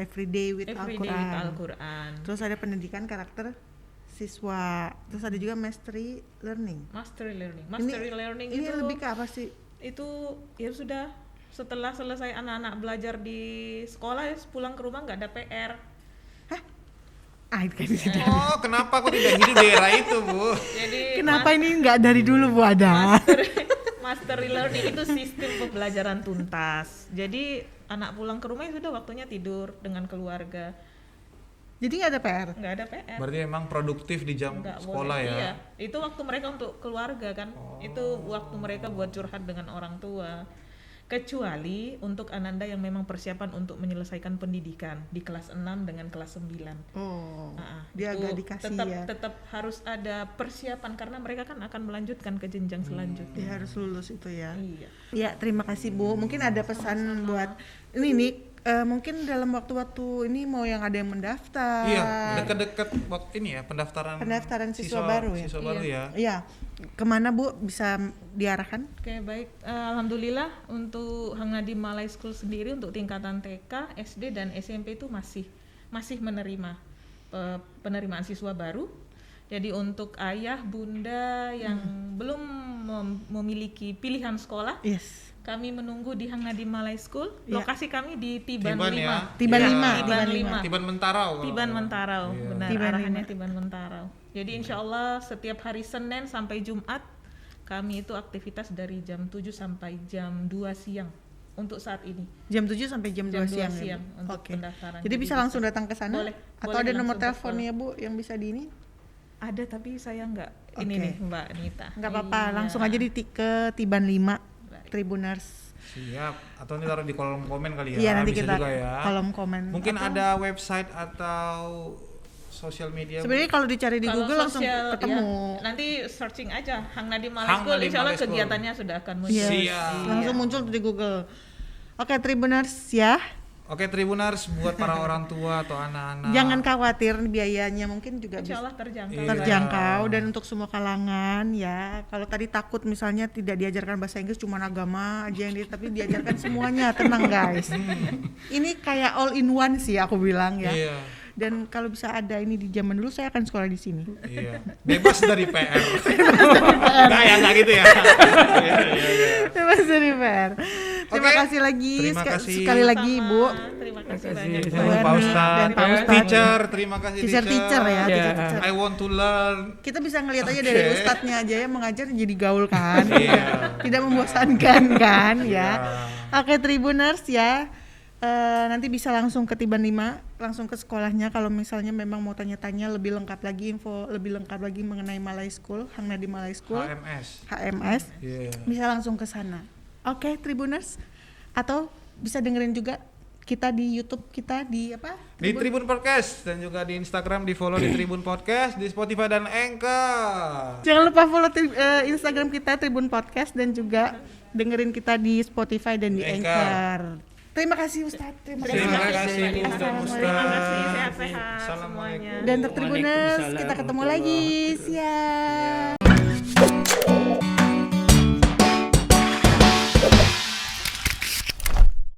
Speaker 1: Everyday with
Speaker 2: Everyday with
Speaker 1: Al-Quran.
Speaker 2: Al-Quran.
Speaker 1: Terus ada pendidikan karakter siswa. Terus ada juga Mastery Learning.
Speaker 2: Mastery learning
Speaker 1: Ini
Speaker 2: itu
Speaker 1: lebih ke apa sih?
Speaker 2: itu ya sudah setelah selesai anak-anak belajar di sekolah ya pulang ke rumah nggak ada PR.
Speaker 1: Itu kan
Speaker 3: Oh, kenapa kok tidak hidup di era itu, Bu?
Speaker 2: Jadi
Speaker 1: kenapa ini nggak dari dulu, Bu, ada?
Speaker 2: mastery learning itu sistem pembelajaran tuntas. Jadi anak pulang ke rumah ya sudah waktunya tidur dengan keluarga.
Speaker 1: Jadi nggak ada PR?
Speaker 2: Nggak ada PR.
Speaker 3: Berarti emang produktif di jam
Speaker 2: Nggak
Speaker 3: sekolah
Speaker 2: boleh.
Speaker 3: ya.
Speaker 2: Iya, itu waktu mereka untuk keluarga kan. Itu waktu mereka buat curhat dengan orang tua. Kecuali untuk Ananda yang memang persiapan untuk menyelesaikan pendidikan di kelas 6 dengan kelas 9.
Speaker 1: Dia
Speaker 2: Itu
Speaker 1: agak dikasih
Speaker 2: tetap harus ada persiapan karena mereka kan akan melanjutkan ke jenjang selanjutnya.
Speaker 1: Dia harus lulus itu ya.
Speaker 2: Iya.
Speaker 1: Ya, terima kasih, Bu. Mungkin ada pesan buat ini nih, mungkin dalam waktu-waktu ini mau yang ada yang mendaftar.
Speaker 3: Iya, dekat-dekat waktu ini ya pendaftaran
Speaker 1: siswa baru ya.
Speaker 3: Siswa baru ya.
Speaker 1: Iya. Kemana, Bu, bisa diarahkan?
Speaker 2: Oke, baik. Alhamdulillah untuk Hang Nadim Malay School sendiri untuk tingkatan TK, SD dan SMP itu masih menerima penerimaan siswa baru. Jadi untuk ayah, bunda yang belum memiliki pilihan sekolah,
Speaker 1: Yes.
Speaker 2: kami menunggu di Hang Nadim Malay School.
Speaker 1: Iya.
Speaker 2: Lokasi kami di Tiban
Speaker 3: Tiban
Speaker 2: 5.
Speaker 3: ya.
Speaker 1: Tiban
Speaker 3: Iya.
Speaker 1: 5.
Speaker 3: Tiban Mentarau. kalau
Speaker 2: Tiban
Speaker 3: nggak
Speaker 2: Mentarau,
Speaker 3: salah. Iya.
Speaker 2: benar
Speaker 1: Tiban
Speaker 2: arahannya
Speaker 1: 5.
Speaker 2: Tiban Mentarau. Jadi insya Allah setiap hari Senin sampai Jumat kami itu aktivitas dari jam 7 sampai jam 2 siang untuk saat ini.
Speaker 1: Jam 7 sampai jam 2 siang. Ya,
Speaker 2: siang
Speaker 1: Bu?
Speaker 2: untuk
Speaker 1: Oke.
Speaker 2: pendaftaran.
Speaker 1: Jadi bisa langsung datang ke sana?
Speaker 2: Boleh,
Speaker 1: Atau
Speaker 2: boleh
Speaker 1: ada nomor
Speaker 2: langsung
Speaker 1: teleponnya, Bu, yang bisa di ini?
Speaker 2: Ada tapi saya nggak ini
Speaker 1: Oke.
Speaker 2: nih Mbak Nita.
Speaker 1: Nggak apa-apa,
Speaker 2: Iya.
Speaker 1: langsung aja ke Tiban 5
Speaker 2: Baik.
Speaker 1: Tribuners.
Speaker 3: Siap. Atau nanti taruh di kolom komen kali ya.
Speaker 1: Iya, nanti
Speaker 3: Bisa
Speaker 1: kita
Speaker 3: juga ya.
Speaker 1: kolom komen.
Speaker 3: Mungkin
Speaker 1: Atau-
Speaker 3: ada website atau sosial media. Bu?
Speaker 1: Sebenarnya kalau dicari di
Speaker 2: Kalau
Speaker 1: Google langsung
Speaker 2: sosial,
Speaker 1: ketemu.
Speaker 2: ya, nanti searching aja Hang Nadim Malay
Speaker 3: Hang
Speaker 2: School,
Speaker 3: Nadim
Speaker 2: insya Allah
Speaker 3: Malay School.
Speaker 2: kegiatannya sudah akan muncul.
Speaker 1: Yes.
Speaker 3: Siap.
Speaker 1: Langsung muncul di Google. Oke, Tribuners ya.
Speaker 3: Oke, Tribuners buat para orang tua atau anak-anak.
Speaker 1: Jangan khawatir, biayanya mungkin juga
Speaker 2: Insya
Speaker 1: bisa
Speaker 2: Allah terjangkau.
Speaker 3: Iya.
Speaker 1: terjangkau dan untuk semua kalangan ya. Kalau tadi takut misalnya tidak diajarkan bahasa Inggris, cuma agama aja yang tapi diajarkan semuanya, tenang guys. Ini kayak all in one sih aku bilang ya.
Speaker 3: Iya.
Speaker 1: Dan kalau bisa ada ini di zaman dulu, saya akan sekolah di sini.
Speaker 3: Iya. Bebas dari PR. Enggak ya, enggak gitu ya. Iya, iya, iya.
Speaker 1: Bebas dari PR. Terima
Speaker 3: Oke.
Speaker 1: kasih lagi
Speaker 3: Terima kasih.
Speaker 1: sekali lagi,
Speaker 2: Sama.
Speaker 1: Ibu.
Speaker 2: Terima kasih
Speaker 4: Terima
Speaker 2: banyak.
Speaker 4: kasih.
Speaker 1: Bu
Speaker 3: Pak
Speaker 1: Erni
Speaker 3: Ustadz,
Speaker 1: dan Pak Ustadz.
Speaker 3: teacher, terima kasih
Speaker 1: Teacher ya,
Speaker 4: Ya.
Speaker 1: teacher.
Speaker 3: I want to learn.
Speaker 1: Kita bisa ngelihat aja
Speaker 3: Oke.
Speaker 1: dari ustadznya aja ya, mengajar jadi gaul kan.
Speaker 3: Iya.
Speaker 1: Tidak membosankan kan ya.
Speaker 3: Iya.
Speaker 1: Oke, Tribuners ya. Nanti bisa langsung ke Tiban 5, langsung ke sekolahnya kalau misalnya memang mau tanya-tanya lebih lengkap lagi, info lebih lengkap lagi mengenai Malay School, Hang Nadim Malay School, HMS.
Speaker 3: Iya.
Speaker 1: Bisa langsung ke sana. Oke, Tribuners. Atau bisa dengerin juga kita di YouTube kita di apa?
Speaker 3: Di Tribun Podcast dan juga di Instagram, di follow di Tribun Podcast, di Spotify dan Anchor.
Speaker 1: Jangan lupa follow Instagram kita Tribun Podcast dan juga dengerin kita di Spotify dan di
Speaker 3: Anchor.
Speaker 1: Anchor. Terima kasih Ustadz.
Speaker 3: Terima kasih Bu dan
Speaker 1: Assalamualaikum.
Speaker 3: Ustadz.
Speaker 2: Terima kasih, sehat-sehat
Speaker 3: Assalamualaikum.
Speaker 2: semuanya.
Speaker 1: Dan untuk Tribuners
Speaker 4: Waalaikumsalam
Speaker 1: kita ketemu
Speaker 4: warahmatullahi
Speaker 1: lagi. Siap.